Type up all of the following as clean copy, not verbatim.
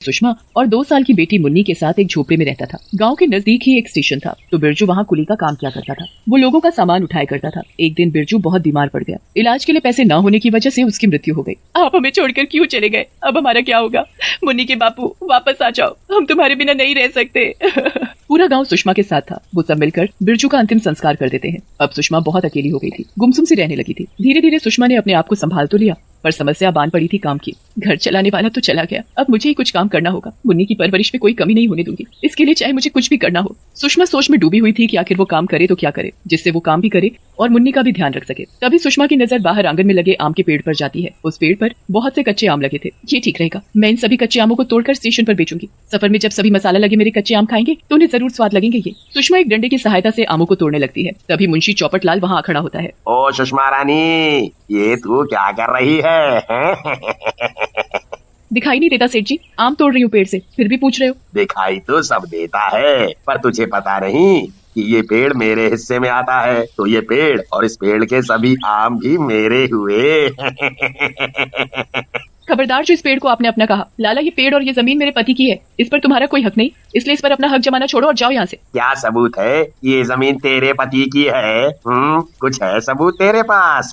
सुषमा और 2 साल की बेटी मुन्नी के साथ एक झोपड़े में रहता था। गांव के नजदीक ही एक स्टेशन था तो बिरजू वहां कुली का काम किया करता था। वो लोगों का सामान उठाया करता था। एक दिन बिरजू बहुत बीमार पड़ गया। इलाज के लिए पैसे न होने की वजह से उसकी मृत्यु हो गई। आप हमें छोड़कर क्यों चले गए? अब हमारा क्या होगा? मुन्नी के बापू वापस आ जाओ, हम तुम्हारे बिना नहीं रह सकते। पूरा गांव सुषमा के साथ था। वो सब मिलकर बिरजू का अंतिम संस्कार कर देते हैं। अब सुषमा बहुत अकेली हो गई थी, गुमसुम सी रहने लगी थी। धीरे धीरे सुषमा ने अपने आप को संभाल तो लिया, पर समस्या बांध पड़ी थी काम की। घर चलाने वाला तो चला गया, अब मुझे ही कुछ काम करना होगा। मुन्नी की परवरिश में कोई कमी नहीं होने दूंगी, इसके लिए चाहे मुझे कुछ भी करना हो। सुषमा सोच में डूबी हुई थी कि आखिर वो काम करे तो क्या करे जिससे वो काम भी करे और मुन्नी का भी ध्यान रख सके। तभी सुषमा की नजर बाहर आंगन में लगे आम के पेड़ पर जाती है। उस पेड़ पर बहुत से कच्चे आम लगे थे। ये ठीक रहेगा, मैं इन सभी कच्चे आमों को तोड़कर स्टेशन पर बेचूंगी। सफर में जब सभी मसाला लगे मेरे कच्चे आम खाएंगे तो उन्हें जरूर स्वाद लगेंगे। ये सुषमा एक डंडे की सहायता से आमों को तोड़ने लगती है। तभी मुंशी चौपट लाल वहाँ खड़ा होता है। ओ सुषमा रानी, ये तू क्या कर रही है? दिखाई नहीं देता सेठ जी? आम तोड़ रही हूँ पेड़ से, फिर भी पूछ रहे हो? दिखाई तो सब देता है, पर तुझे पता नहीं कि ये पेड़ मेरे हिस्से में आता है। तो ये पेड़ और इस पेड़ के सभी आम भी मेरे हुए। खबरदार जो इस पेड़ को आपने अपना कहा। लाला, ये पेड़ और ये जमीन मेरे पति की है, इस पर तुम्हारा कोई हक नहीं, इसलिए इस पर अपना हक जमाना छोड़ो और जाओ यहाँ से। क्या सबूत है ये जमीन तेरे पति की है? कुछ है सबूत तेरे पास?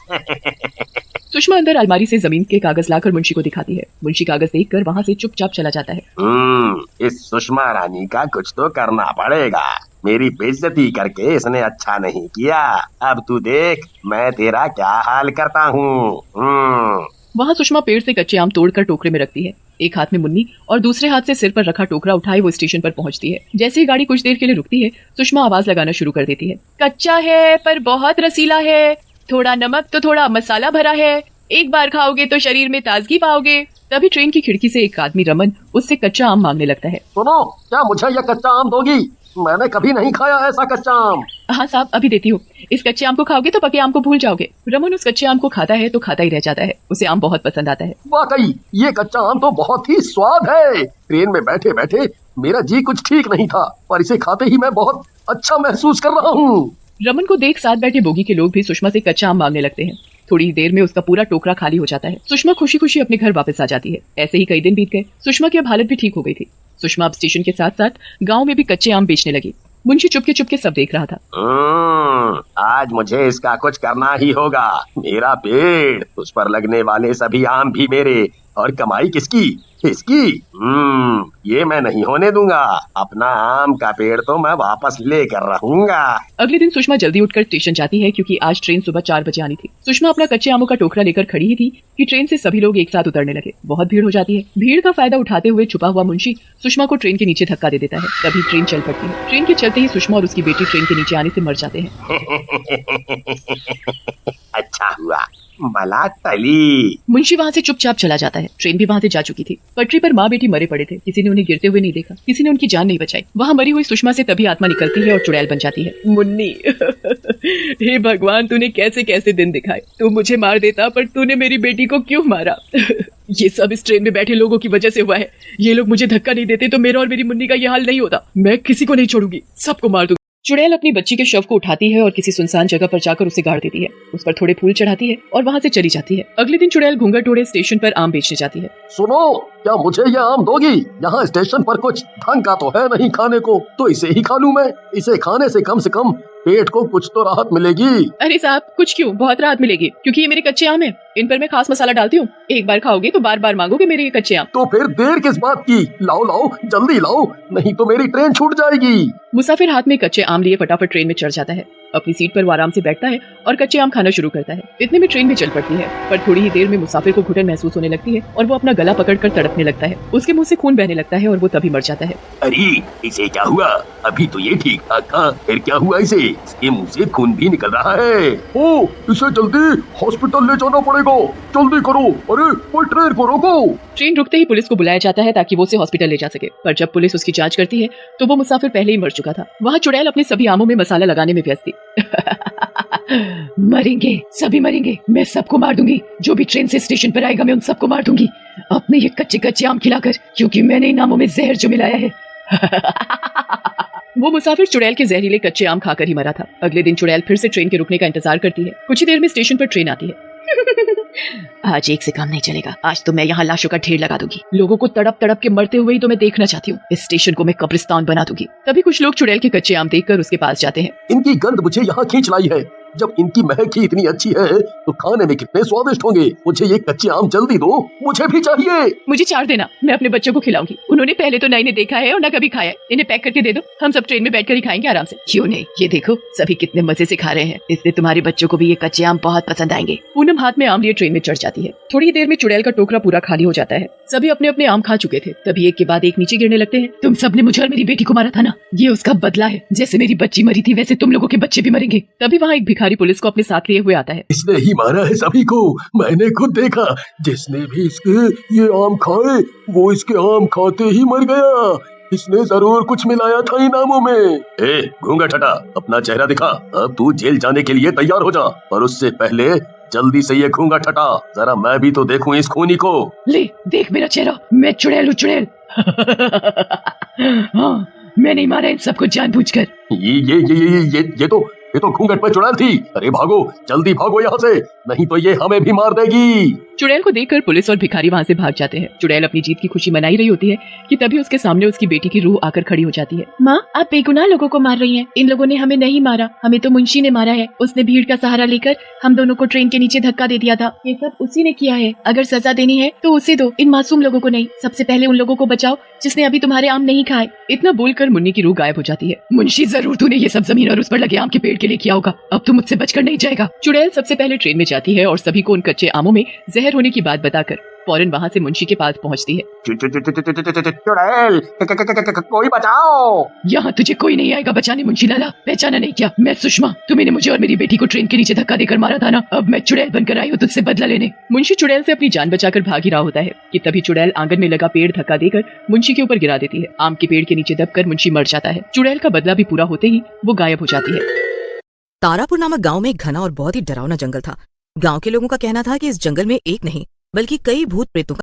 सुषमा अंदर अलमारी से जमीन के कागज लाकर मुंशी को दिखाती है। मुंशी कागज देखकर वहाँ से चुपचाप चला जाता है। इस सुषमा रानी का कुछ तो करना पड़ेगा। मेरी बेइज्जती करके इसने अच्छा नहीं किया। अब तू देख मैं तेरा क्या हाल करता हूँ। वहाँ सुषमा पेड़ से कच्चे आम तोड़कर टोकरे में रखती है। एक हाथ में मुन्नी और दूसरे हाथ से सिर पर रखा टोकरा उठाए वो स्टेशन पर पहुँचती है। जैसे ही गाड़ी कुछ देर के लिए रुकती है, सुषमा आवाज लगाना शुरू कर देती है। कच्चा है पर बहुत रसीला है, थोड़ा नमक तो थोड़ा मसाला भरा है, एक बार खाओगे तो शरीर में ताजगी पाओगे। तभी ट्रेन की खिड़की से एक आदमी रमन उससे कच्चा आम मांगने लगता है। सुनो, क्या मुझे यह कच्चा आम दोगी? मैंने कभी नहीं खाया ऐसा कच्चा आम। हाँ साहब, अभी देती हूँ। इस कच्चे आम को खाओगे तो पके आम को भूल जाओगे। रमन उस कच्चे आम को खाता है तो खाता ही रह जाता है। उसे आम बहुत पसंद आता है। वाकई ये कच्चा आम तो बहुत ही स्वाद है। ट्रेन में बैठे बैठे मेरा जी कुछ ठीक नहीं था, पर इसे खाते ही मैं बहुत अच्छा महसूस कर रहा हूँ। रमन को देख साथ बैठे बोगी के लोग भी सुषमा से कच्चा आम मांगने लगते हैं। थोड़ी ही देर में उसका पूरा टोकरा खाली हो जाता है। सुषमा खुशी खुशी अपने घर वापस आ जाती है। ऐसे ही कई दिन बीत गए। सुषमा की अब हालत भी ठीक हो गई थी। सुषमा अब स्टेशन के साथ साथ गाँव में भी कच्चे आम बेचने लगी। मुंशी चुपके चुपके सब देख रहा था। आज मुझे इसका कुछ करना ही होगा। मेरा पेड़, उस पर लगने वाले सभी आम भी मेरे, और कमाई किसकी? इसकी। ये मैं नहीं होने दूंगा। अपना आम का पेड़ तो मैं वापस लेकर रहूंगा। अगले दिन सुषमा जल्दी उठकर स्टेशन जाती है क्योंकि आज ट्रेन सुबह 4 बजे आनी थी। सुषमा अपना कच्चे आमों का टोकरा लेकर खड़ी ही थी कि ट्रेन से सभी लोग एक साथ उतरने लगे। बहुत भीड़ हो जाती है। भीड़ का फायदा उठाते हुए छुपा हुआ मुंशी सुषमा को ट्रेन के नीचे धक्का दे देता है। तभी ट्रेन चल पड़ती है। ट्रेन के चलते ही सुषमा और उसकी बेटी ट्रेन के नीचे आने से मर जाते हैं। अच्छा हुआ भला टली। मुंशी वहाँ से चुपचाप चला जाता है। ट्रेन भी वहाँ से जा चुकी थी। पटरी पर माँ बेटी मरे पड़े थे। किसी ने उन्हें गिरते हुए नहीं देखा, किसी ने उनकी जान नहीं बचाई। वहाँ मरी हुई सुषमा से तभी आत्मा निकलती है और चुड़ैल बन जाती है। मुन्नी, हे भगवान, तूने कैसे कैसे दिन दिखाए। तू मुझे मार देता, पर तूने मेरी बेटी को क्यों मारा? ये सब इस ट्रेन में बैठे लोगों की वजह से हुआ है। ये लोग मुझे धक्का नहीं देते तो मेरा और मेरी मुन्नी का ये हाल नहीं होता। मैं किसी को नहीं छोड़ूंगी, सबको मार दूंगी। चुड़ैल अपनी बच्ची के शव को उठाती है और किसी सुनसान जगह पर जाकर उसे गाड़ देती है। उस पर थोड़े फूल चढ़ाती है और वहाँ से चली जाती है। अगले दिन चुड़ैल घूंघट ओढ़े स्टेशन पर आम बेचने जाती है। सुनो, क्या मुझे यह आम दोगी? यहाँ स्टेशन पर कुछ ढंग का तो है नहीं खाने को, तो इसे ही खा लूँ मैं। इसे खाने से कम पेट को कुछ तो राहत मिलेगी। अरे साहब, कुछ क्यों, बहुत राहत मिलेगी, क्योंकि ये मेरे कच्चे आम है। इन पर मैं खास मसाला डालती हूँ। एक बार खाओगे तो बार बार मांगोगे मेरे ये कच्चे आम। तो फिर देर किस बात की? लाओ लाओ, जल्दी लाओ, नहीं तो मेरी ट्रेन छूट जाएगी। मुसाफिर हाथ में कच्चे आम लिए फटाफट ट्रेन में चढ़ जाता है। अपनी सीट पर वो आराम से बैठता है और कच्चे आम खाना शुरू करता है। इतने में ट्रेन भी चल पड़ती है, पर थोड़ी ही देर में मुसाफिर को घुटन महसूस होने लगती है और वो अपना गला पकड़कर तड़पने लगता है। उसके मुंह से खून बहने लगता है और वो तभी मर जाता है। अरे इसे क्या हुआ? अभी तो ये ठीक ठाक था, फिर क्या हुआ इसे? इसके मुंह से खून भी निकल रहा है। ओ, इसे जल्दी हॉस्पिटल ले जाना पड़ेगा, जल्दी करो। अरे कोई ट्रेन को रोको। ट्रेन रुकते ही पुलिस को बुलाया जाता है ताकि वो उसे हॉस्पिटल ले जा सके, पर जब पुलिस उसकी जांच करती है तो वो मुसाफिर पहले ही मर चुका था। वहाँ चुड़ैल अपने सभी आमों में मसाला लगाने में व्यस्त थी। मरेंगे, सभी मरेंगे, मैं सबको मार दूंगी। जो भी ट्रेन से स्टेशन पर आएगा मैं उन सबको मार दूंगी, अपने ये कच्चे कच्चे आम खिलाकर, क्योंकि मैंने इन आमों में जहर जो मिलाया है। वो मुसाफिर चुड़ैल के जहरीले कच्चे आम खाकर ही मरा था। अगले दिन चुड़ैल फिर से ट्रेन के रुकने का इंतजार करती है। कुछ ही देर में स्टेशन पर ट्रेन आती है। आज एक से काम नहीं चलेगा। आज तो मैं यहाँ लाशों का ढेर लगा दूंगी। लोगों को तड़प तड़प के मरते हुए ही तो मैं देखना चाहती हूँ। इस स्टेशन को मैं कब्रिस्तान बना दूंगी। तभी कुछ लोग चुड़ैल के कच्चे आम देखकर उसके पास जाते हैं। इनकी गंध मुझे यहाँ खींच लाई है। जब इनकी महक ही इतनी अच्छी है तो खाने में कितने स्वादिष्ट होंगे। मुझे ये कच्चे आम जल्दी दो, मुझे भी चाहिए। मुझे 4 देना, मैं अपने बच्चों को खिलाऊंगी। उन्होंने पहले तो नई ने देखा है और न कभी खाया है। इन्हें पैक करके दे दो, हम सब ट्रेन में बैठकर ही खाएंगे आराम से। क्यों नहीं, ये देखो सभी कितने मजे से खा रहे हैं। इससे तुम्हारे बच्चों को भी ये कच्चे आम बहुत पसंद आएंगे। पूनम हाथ में आम लिए ट्रेन में चढ़ जाती है। थोड़ी देर में चुड़ैल का टोकरा पूरा खाली हो जाता है। सभी अपने अपने आम खा चुके थे। तभी एक के बाद एक नीचे गिरने लगते हैं। तुम सबने मुझे और मेरी बेटी को मारा था ना, ये उसका बदला है। जैसे मेरी बच्ची मरी थी वैसे तुम लोगों के बच्चे भी मरेंगे। तभी वहाँ एक भिखारी पुलिस को अपने साथ लिए हुए आता है। इसने ही मारा है सभी को, मैंने खुद देखा। जिसने भी इसके ये आम खाए वो इसके आम खाते ही मर गया। इसने जरूर कुछ मिलाया था इन आमों में। ए घूंघट हटा, अपना चेहरा दिखा। अब तू जेल जाने के लिए तैयार हो जा, और उससे पहले जल्दी से ये घूंघट हटा। जरा मैं भी तो देखूं इस खूनी को। ले देख मेरा चेहरा, मैं चुड़ैल हूँ, चुड़ैल। हाँ, मैं नहीं मारा इन सबको जानबूझकर। ये तो घूंघट पे चुड़ैल थी। अरे भागो, जल्दी भागो यहाँ से, नहीं तो ये हमें भी मार देगी। चुड़ैल को देखकर पुलिस और भिखारी वहाँ से भाग जाते हैं। चुड़ैल अपनी जीत की खुशी मना ही रही होती है कि तभी उसके सामने उसकी बेटी की रूह आकर खड़ी हो जाती है। माँ, आप बेगुनाह लोगों को मार रही हैं। इन लोगों ने हमें नहीं मारा, हमें तो मुंशी ने मारा है। उसने भीड़ का सहारा लेकर हम दोनों को ट्रेन के नीचे धक्का दे दिया था। ये सब उसी ने किया है। अगर सजा देनी है तो उसे दो, इन मासूम लोगों को नहीं। सबसे पहले उन लोगों को बचाओ जिसने अभी तुम्हारे आम नहीं खाए। इतना बोलकर मुन्नी की रूह गायब हो जाती है। मुंशी, जरूर तूने ये सब जमीन और उस पर लगे आम के पेड़ के लिए किया होगा। अब तू मुझसे बचकर नहीं जाएगा। चुड़ैल सबसे पहले ट्रेन में जाती है और सभी को उन कच्चे आमों में जहर होने की बात बताकर फौरन वहाँ से मुंशी के पास पहुँचती है। चुड़ैल, कोई बचाओ। यहाँ तुझे कोई नहीं आएगा बचाने मुंशी लाला। पहचाना नहीं क्या? मैं सुषमा। तुमने मुझे और मेरी बेटी को ट्रेन के नीचे धक्का देकर मारा था ना। अब मैं चुड़ैल बनकर आई हूँ तुझसे बदला लेने। मुंशी चुड़ैल से अपनी जान बचाकर भाग ही रहा होता है कि तभी चुड़ैल आंगन में लगा पेड़ धक्का देकर मुंशी के ऊपर गिरा देती है। आम के पेड़ के नीचे दबकर मुंशी मर जाता है। चुड़ैल का बदला भी पूरा होते ही वो गायब हो जाती है। तारापुर नामक गांव में एक घना और बहुत ही डरावना जंगल था। गांव के लोगों का कहना था कि इस जंगल में एक नहीं बल्कि कई भूत प्रेतों